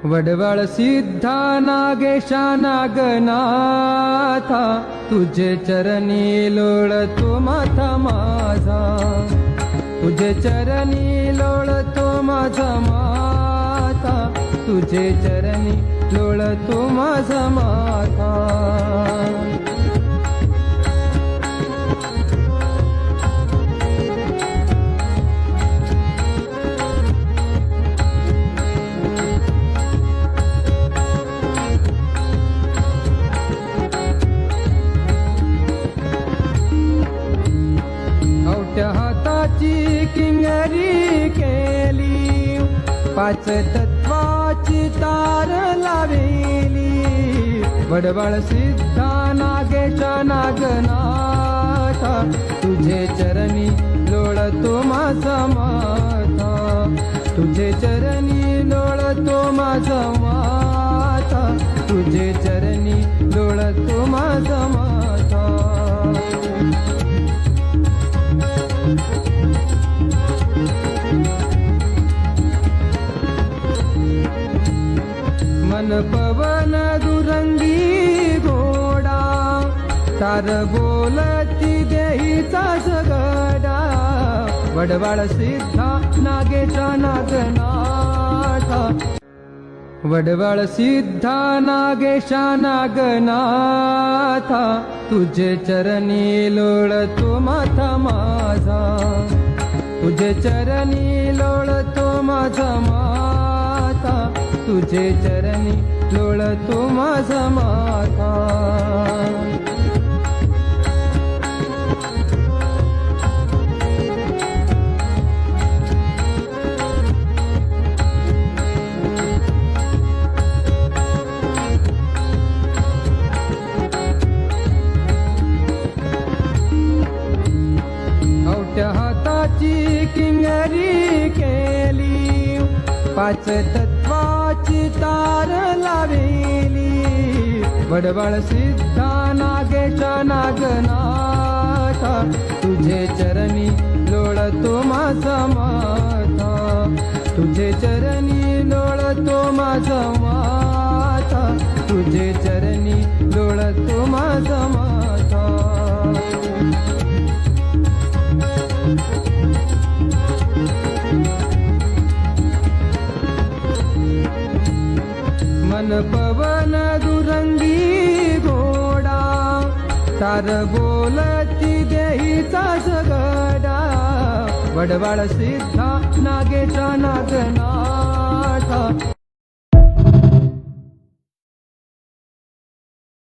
वडवळ सिद्धा नागेशा नागनाथा, तुझे चरणी लोळतो माथा माझा, तुझे चरणी लोळतो माझा माथा, तुझे चरणी लोळतो माझा माथा. हाताची किंगरी केली, पाच तत्वाची तार लावेली, वडवळ सिद्धा नागेशा नागनाथा, तुझे चरणी लोळतो माझा माथा, तुझे चरणी लोळतो माझा माथा, तुझे चरणी लोळतो माझा माथा. मन पवन दुरंगी घोडा, तार बोलती देहीचा झगडा, वडवळ सिद्धा नागेशा नागनाथा, वडवळ सिद्धा नागेशा नागनाथा, तुझे चरणी लोळतो माथा माझा, तुझे चरणी लोळतो माझा माथा, तुझे चरणी लोळतो माझा माथा. हाताची किंगरी केली, पाच तत्वाची तार लावेली, वडवळ सिद्धा नागेशा नागनाथा, तुझे चरणी लोळतो माझा माथा, तुझे चरणी लोळतो माझा माथा, तुझे चरणी लोळतो माझा माथा. मन पवन दुरंगी घोडा, तार बोलती देहीचा झगडा, वडवळ सिद्धा नागेशा नागनाथा.